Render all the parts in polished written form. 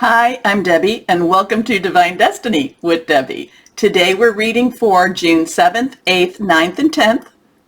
Hi, I'm Debbie, and welcome to Divine Destiny with Debbie. Today we're reading for June 7th, 8th, 9th, and 10th,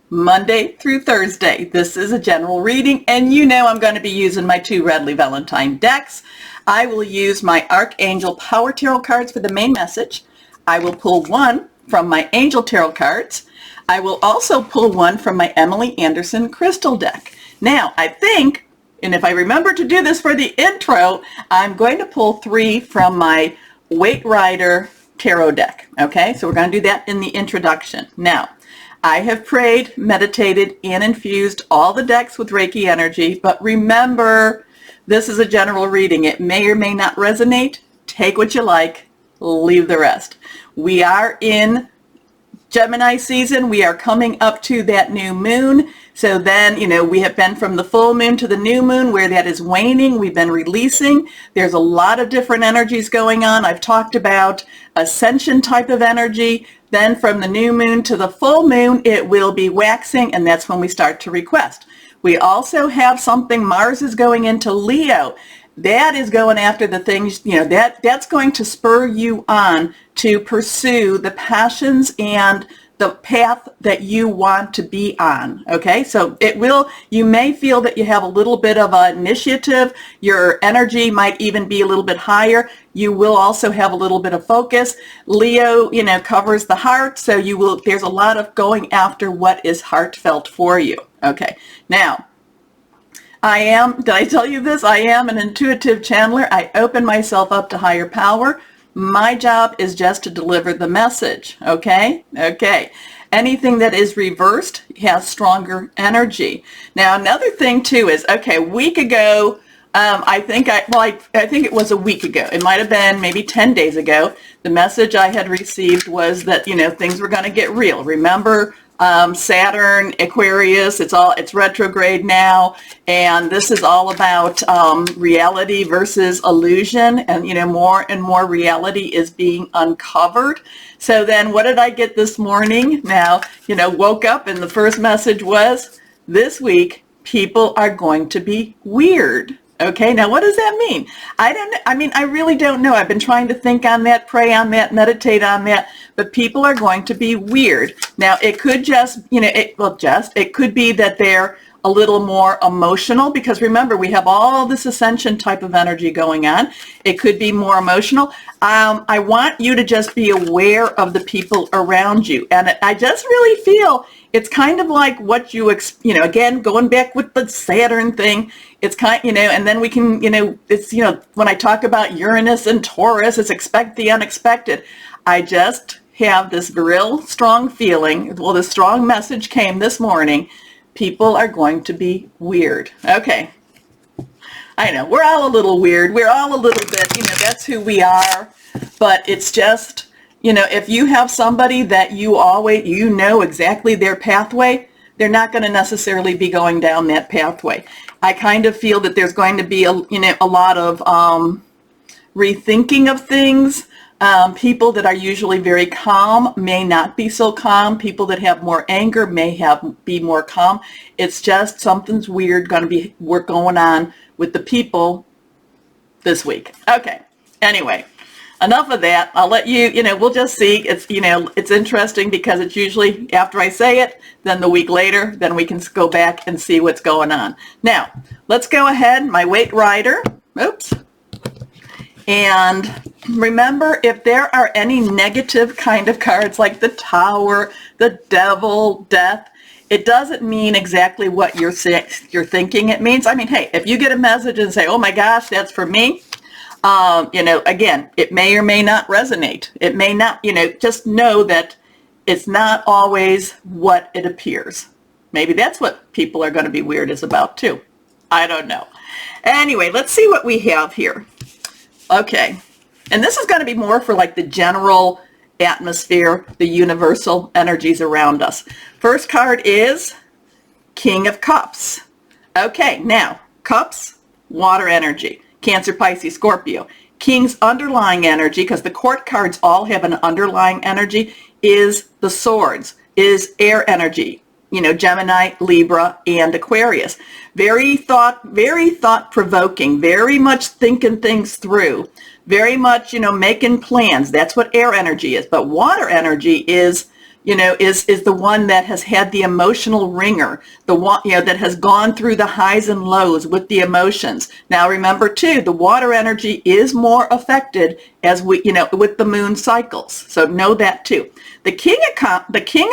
Monday through Thursday. This is a general reading, and you know I'm going to be using my two Redley Valentine decks. I will use my Archangel Power Tarot cards for the main message. I will pull one from my Angel Tarot cards. I will also pull one from my Emily Anderson Crystal deck. Now, I think, and if I remember to do this for the intro, I'm going to pull three from my Weight Rider Tarot deck. Okay, so we're going to do that in the introduction. Now, I have prayed, meditated, and infused all the decks with Reiki energy, but remember, this is a general reading. It may or may not resonate. Take what you like, leave the rest. We are in Gemini season. We are coming up to that new moon. So then, we have been from the full moon to the new moon where that is waning. We've been releasing. There's a lot of different energies going on. I've talked about ascension type of energy. Then from the new moon to the full moon, it will be waxing, and that's when we start to request. We also have something, Mars is going into Leo. That is going after the things, that's going to spur you on to pursue the passions and the path that you want to be on. Okay, so you may feel that you have a little bit of an initiative. Your energy might even be a little bit higher. You will also have a little bit of focus. Leo, covers the heart, so there's a lot of going after what is heartfelt for you. Okay, now, did I tell you this? I am an intuitive channeler. I open myself up to higher power. My job is just to deliver the message, okay? Okay. Anything that is reversed has stronger energy. Now, another thing too is, a week ago, I think it was a week ago. It might have been maybe 10 days ago. The message I had received was that, things were going to get real. Remember, Saturn, Aquarius, it's retrograde now, and this is all about reality versus illusion, and more and more reality is being uncovered. So then what did I get this morning? Now, woke up and the first message was, this week people are going to be weird. Okay, now what does that mean? I really don't know. I've been trying to think on that, pray on that, meditate on that, but people are going to be weird. Now, it could it could be that they're a little more emotional, because remember, we have all this ascension type of energy going on. It could be more emotional. I want you to just be aware of the people around you. And I just really feel it's kind of like what again, going back with the Saturn thing, it's and then we can, it's, when I talk about Uranus and Taurus, it's expect the unexpected. I just have this real strong feeling, well, the strong message came this morning, people are going to be weird. Okay. I know, we're all a little weird. We're all a little bit, that's who we are. But it's just, if you have somebody that you always, exactly their pathway, they're not going to necessarily be going down that pathway. I kind of feel that there's going to be a lot of rethinking of things. People that are usually very calm may not be so calm. People that have more anger may be more calm. It's just something's weird going on with the people this week. Okay. Anyway, enough of that. I'll let you, we'll just see. It's interesting because it's usually after I say it, then the week later, then we can go back and see what's going on. Now, let's go ahead. My Weight Rider. Oops. And remember, if there are any negative kind of cards like the Tower, the Devil, Death, it doesn't mean exactly what you're thinking it means. Hey, if you get a message and say, oh my gosh, that's for me, again, it may or may not resonate. It may not, just know that it's not always what it appears. Maybe that's what people are going to be weird is about too. I don't know. Anyway, let's see what we have here. Okay, and this is going to be more for like the general atmosphere, the universal energies around us. First card is King of Cups. Okay, now, Cups, water energy. Cancer, Pisces, Scorpio. King's underlying energy, because the court cards all have an underlying energy, is the swords, is air energy. Gemini, Libra, and Aquarius. Very thought-provoking, very much thinking things through, very much, making plans. That's what air energy is. But water energy is the one that has had the emotional ringer, the one, that has gone through the highs and lows with the emotions. Now remember too, the water energy is more affected as with the moon cycles. So know that too. The King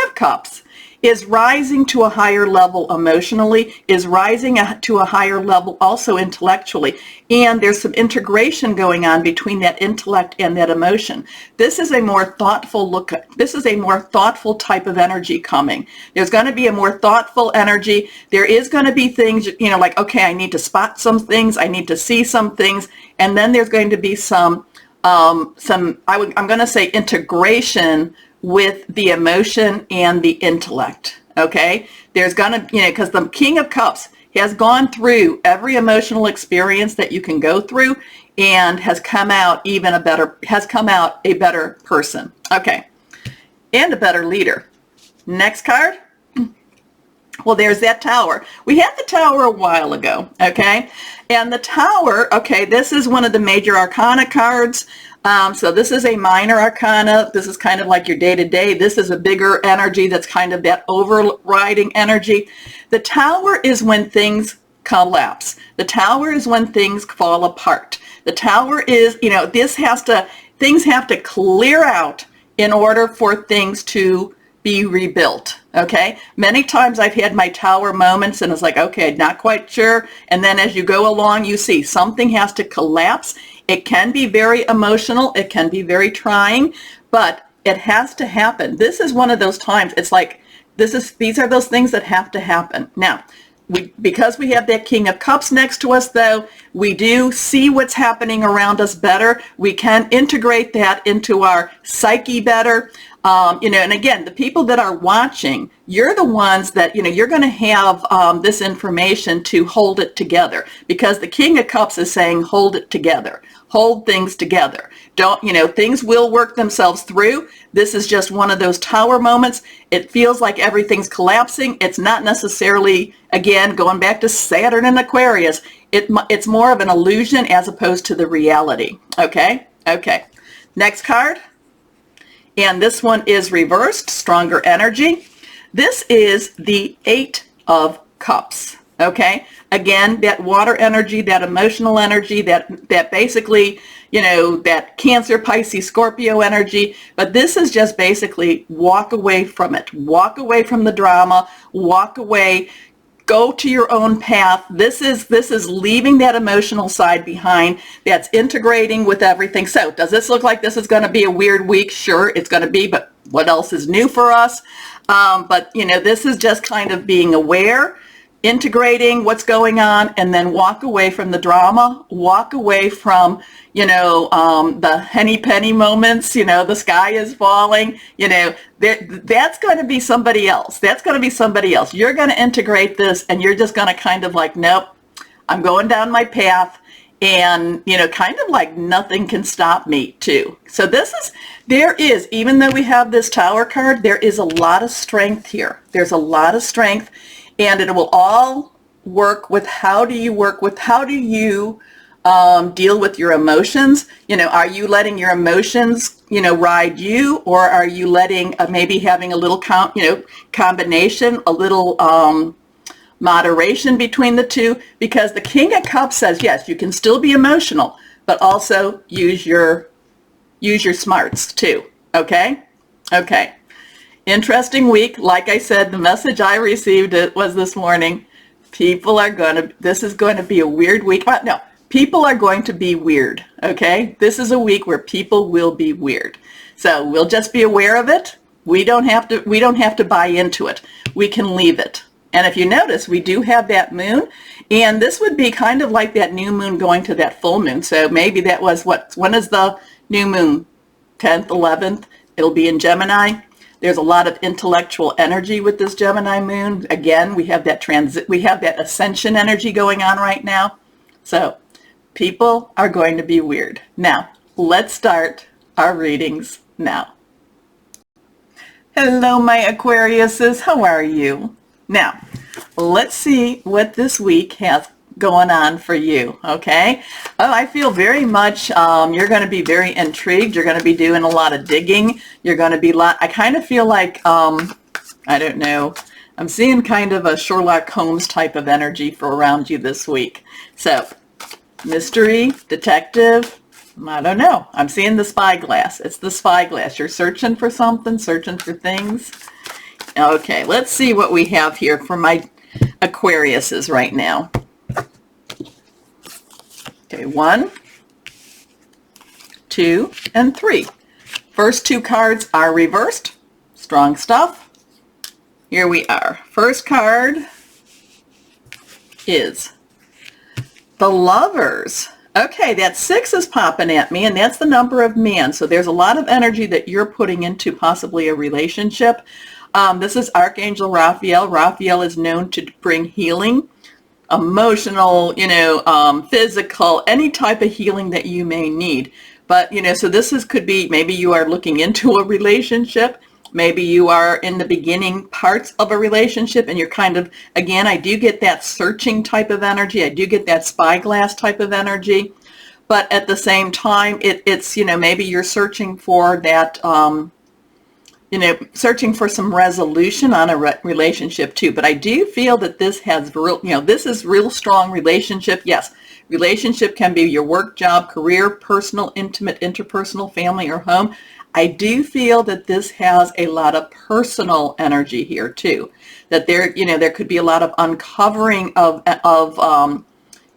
of Cups is rising to a higher level emotionally, is rising to a higher level also intellectually, and there's some integration going on between that intellect and that emotion. This is a more thoughtful look. This is a more thoughtful type of energy coming. There's going to be a more thoughtful energy. There is going to be things, like, okay, I need to spot some things, I need to see some things, and then there's going to be I'm going to say integration with the emotion and the intellect. Okay, there's gonna, because the King of Cups has gone through every emotional experience that you can go through and has come out a better person. Okay, and a better leader. Next card. Well, there's that Tower. We had the Tower a while ago, okay? And the Tower, okay, this is one of the major arcana cards. So this is a minor arcana. This is kind of like your day-to-day. This is a bigger energy that's kind of that overriding energy. The Tower is when things collapse. The Tower is when things fall apart. The Tower is, things have to clear out in order for things to be rebuilt. Okay, many times I've had my Tower moments and it's like, okay, not quite sure, and then as you go along you see something has to collapse. It can be very emotional, it can be very trying, but it has to happen. This is one of those times, it's like these are those things that have to happen. Now, because we have that King of Cups next to us though, we do see what's happening around us better. We can integrate that into our psyche better. And again, the people that are watching, you're the ones that, you're going to have this information to hold it together, because the King of Cups is saying, hold it together, hold things together. Don't, things will work themselves through. This is just one of those Tower moments. It feels like everything's collapsing. It's not necessarily, again, going back to Saturn and Aquarius, it's more of an illusion as opposed to the reality. Okay. Next card. And this one is reversed, stronger energy. This is the Eight of Cups. Okay. Again, that water energy, that emotional energy, that basically, that Cancer, Pisces, Scorpio energy. But this is just basically walk away from it. Walk away from the drama. Walk away. Go to your own path. This is leaving that emotional side behind. That's integrating with everything. So does this look like this is going to be a weird week? Sure, it's going to be, but what else is new for us? But this is just kind of being aware, integrating what's going on, and then walk away from the drama, walk away from, the henny penny moments, the sky is falling, that's going to be somebody else. That's going to be somebody else. You're going to integrate this and you're just going to kind of like, nope, I'm going down my path, and, kind of like nothing can stop me too. So there is, even though we have this Tower card, there is a lot of strength here. There's a lot of strength. And it will all work with how do you deal with your emotions? Are you letting your emotions, ride you, or are you letting maybe having a little combination, a little moderation between the two? Because the King of Cups says, yes, you can still be emotional, but also use your smarts too. Okay. Interesting week. Like I said, the message I received was this morning. This is going to be a weird week. No, people are going to be weird. Okay. This is a week where people will be weird. So we'll just be aware of it. We don't have to buy into it. We can leave it. And if you notice, we do have that moon, and this would be kind of like that new moon going to that full moon. So maybe that was when is the new moon? 10th, 11th. It'll be in Gemini. There's a lot of intellectual energy with this Gemini moon. Again, we have that ascension energy going on right now. So people are going to be weird. Now, let's start our readings now. Hello, my Aquariuses. How are you? Now, let's see what this week has going on for you, okay? Oh, I feel very much you're going to be very intrigued. You're going to be doing a lot of digging. You're going to be, I kind of feel like, I don't know, I'm seeing kind of a Sherlock Holmes type of energy for around you this week. So, mystery, detective, I don't know. I'm seeing the spyglass. It's the spyglass. You're searching for something, searching for things. Okay, let's see what we have here for my Aquariuses right now. Okay, 1, 2, and 3. First two cards are reversed. Strong stuff. Here we are. First card is the Lovers. Okay, that 6 is popping at me, and that's the number of man. So there's a lot of energy that you're putting into possibly a relationship. This is Archangel Raphael. Raphael is known to bring healing, emotional, physical, any type of healing that you may need. But, so could be, maybe you are looking into a relationship. Maybe you are in the beginning parts of a relationship and you're kind of, again, I do get that searching type of energy. I do get that spyglass type of energy. But at the same time, it's, maybe you're searching for that, searching for some resolution on a relationship too. But I do feel that this has real, this is real strong relationship. Yes, relationship can be your work, job, career, personal, intimate, interpersonal, family, or home. I do feel that this has a lot of personal energy here too. That there, there could be a lot of uncovering of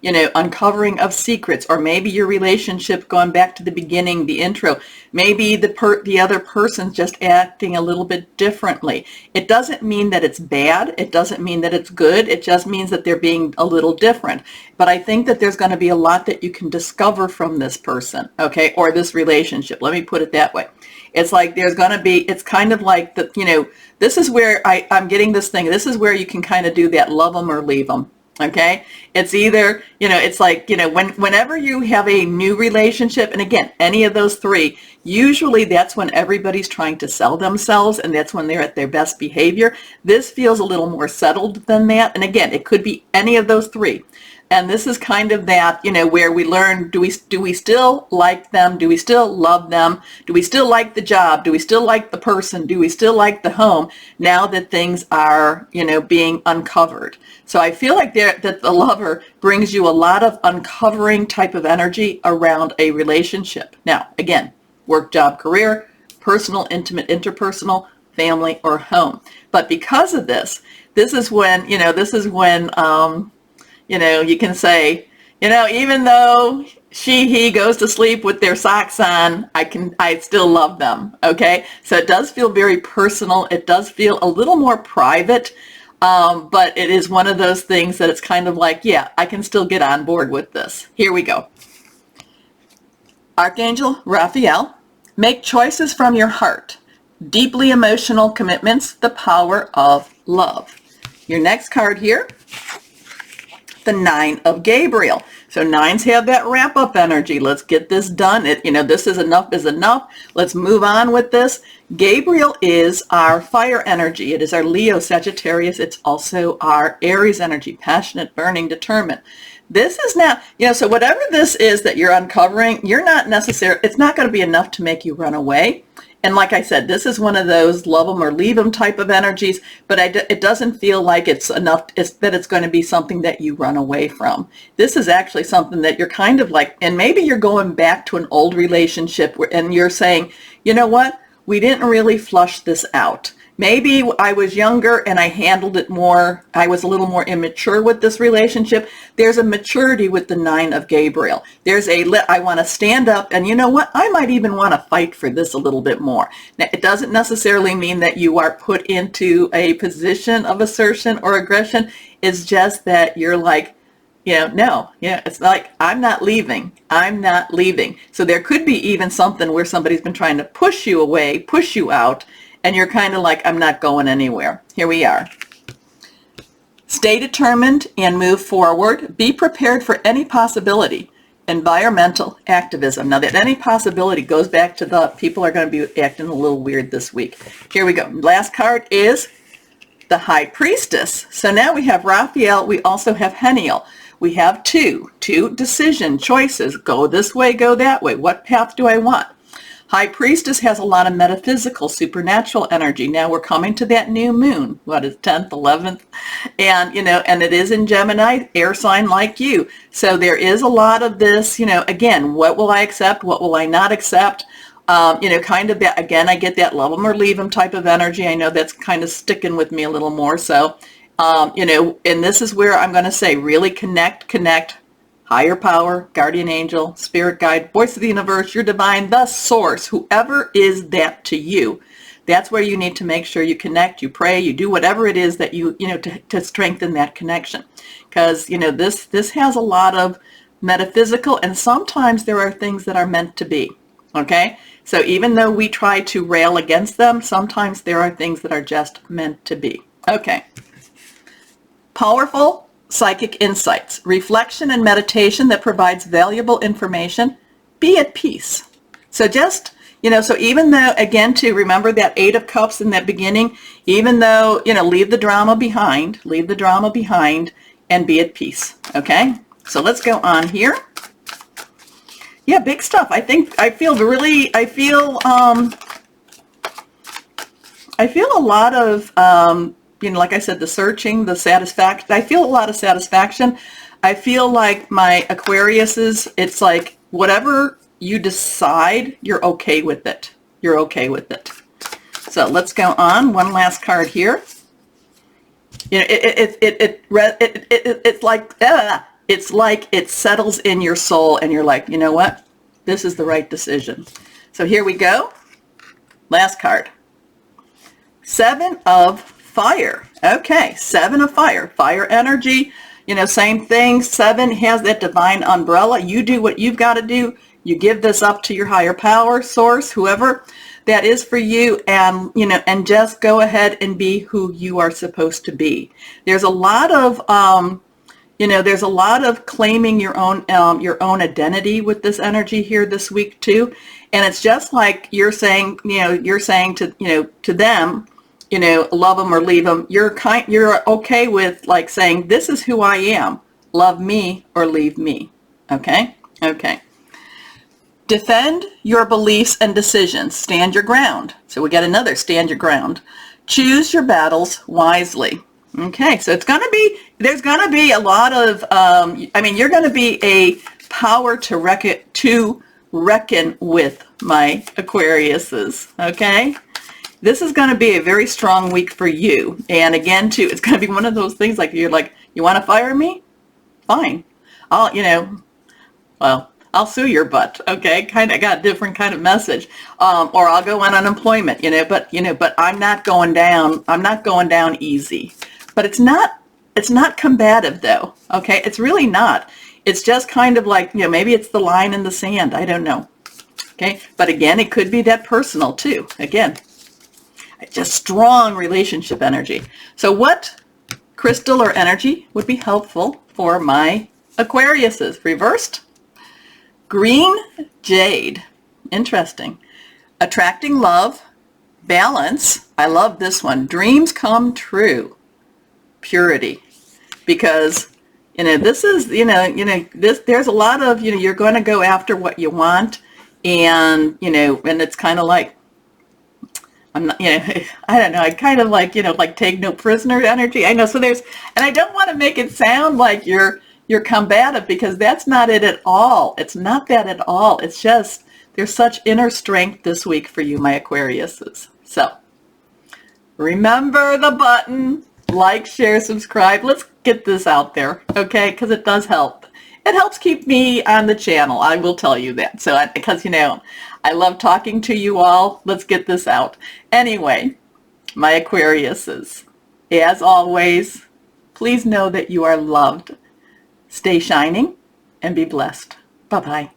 uncovering of secrets, or maybe your relationship going back to the beginning, the intro. Maybe the other person's just acting a little bit differently. It doesn't mean that it's bad. It doesn't mean that it's good. It just means that they're being a little different. But I think that there's going to be a lot that you can discover from this person, okay, or this relationship. Let me put it that way. It's like there's going to be, it's kind of like, this is where I'm getting this thing. This is where you can kind of do that love them or leave them. Okay, it's either, it's like, whenever you have a new relationship, and again, any of those three, usually that's when everybody's trying to sell themselves, and that's when they're at their best behavior. This feels a little more settled than that. And again, it could be any of those three. And this is kind of that, where we learn, do we still like them? Do we still love them? Do we still like the job? Do we still like the person? Do we still like the home now that things are, being uncovered? So I feel like that the Lover brings you a lot of uncovering type of energy around a relationship. Now, again, work, job, career, personal, intimate, interpersonal, family, or home. But because of this is when, you can say, even though he goes to sleep with their socks on, I still love them. Okay. So it does feel very personal. It does feel a little more private. But it is one of those things that it's kind of like, yeah, I can still get on board with this. Here we go. Archangel Raphael, make choices from your heart. Deeply emotional commitments, the power of love. Your next card here, the 9 of Gabriel. So 9s have that wrap up energy. Let's get this done. This is enough is enough. Let's move on with this. Gabriel is our fire energy. It is our Leo, Sagittarius. It's also our Aries energy, passionate, burning, determined. This is now, so whatever this is that you're uncovering, it's not going to be enough to make you run away. And like I said, this is one of those love them or leave them type of energies, but it doesn't feel like it's enough, that it's going to be something that you run away from. This is actually something that you're kind of like, and maybe you're going back to an old relationship and you're saying, you know what, we didn't really flush this out. Maybe I was younger and I handled it more. I was a little more immature with this relationship. There's a maturity with the 9 of Gabriel. I want to stand up, and you know what? I might even want to fight for this a little bit more. Now, it doesn't necessarily mean that you are put into a position of assertion or aggression. It's just that you're like, it's like, I'm not leaving. I'm not leaving. So there could be even something where somebody's been trying to push you away, push you out, and you're kind of like, I'm not going anywhere. Here we are. Stay determined and move forward. Be prepared for any possibility. Environmental activism. Now that any possibility goes back to the people are going to be acting a little weird this week. Here we go. Last card is the High Priestess. So now we have Raphael, we also have Heniel. We have two decision choices. Go this way, go that way. What path do I want? High Priestess has a lot of metaphysical, supernatural energy. Now we're coming to that new moon. What is 10th, 11th? And, and it is in Gemini, air sign like you. So there is a lot of this, again, what will I accept? What will I not accept? Kind of that, again, I get that love them or leave them type of energy. I know that's kind of sticking with me a little more. So, and this is where I'm going to say really connect, higher power, guardian angel, spirit guide, voice of the universe, your divine, the source, whoever is that to you. That's where you need to make sure you connect, you pray, you do whatever it is that you, to strengthen that connection. Because, this has a lot of metaphysical, and sometimes there are things that are meant to be. Okay? So even though we try to rail against them, sometimes there are things that are just meant to be. Okay. Powerful psychic insights, reflection and meditation that provides valuable information. Be at peace. So just, so even though, again, to remember that 8 of Cups in that beginning, even though, leave the drama behind and be at peace. Okay? So let's go on here. Yeah, big stuff. I feel a lot of, like I said, the searching, the satisfaction. I feel a lot of satisfaction. I feel like my Aquariuses, it's like whatever you decide, you're okay with it. You're okay with it. So let's go on. One last card here. It's like it settles in your soul and you're like, you know what? This is the right decision. So here we go. Last card. 7 of Fire. Okay, 7 of Fire. Fire energy, same thing. 7 has that divine umbrella. You do what you've got to do. You give this up to your higher power, source, whoever that is for you, and, and just go ahead and be who you are supposed to be. There's a lot of, there's a lot of claiming your own identity with this energy here this week too. And it's just like you're saying, to them, love them or leave them. You're okay with like saying, this is who I am. Love me or leave me. Okay? Okay. Defend your beliefs and decisions. Stand your ground. So we got another stand your ground. Choose your battles wisely. Okay, so there's going to be a lot of, you're going to be a power to reckon with, my Aquariuses, okay? This is going to be a very strong week for you. And again, too, it's going to be one of those things like, you're like, you want to fire me? Fine. I'll sue your butt, okay? Kind of got a different kind of message. Or I'll go on unemployment, but I'm not going down easy. But it's not combative though, okay? It's really not. It's just kind of like, maybe it's the line in the sand. I don't know, okay? But again, it could be that personal too. Again, just strong relationship energy. So what crystal or energy would be helpful for my Aquariuses? Reversed? Green jade. Interesting. Attracting love. Balance. I love this one. Dreams come true. Purity. Because, this is, there's a lot of, you're going to go after what you want. And, and it's kind of like, I'm not, I don't know. I kind of like, like take no prisoner energy. I know. So and I don't want to make it sound like you're combative, because that's not it at all. It's not that at all. It's just, there's such inner strength this week for you, my Aquariuses. So remember the button, like, share, subscribe. Let's get this out there, okay? Because it does help. It helps keep me on the channel. I will tell you that. So, because, I love talking to you all. Let's get this out. Anyway, my Aquariuses, as always, please know that you are loved. Stay shining and be blessed. Bye-bye.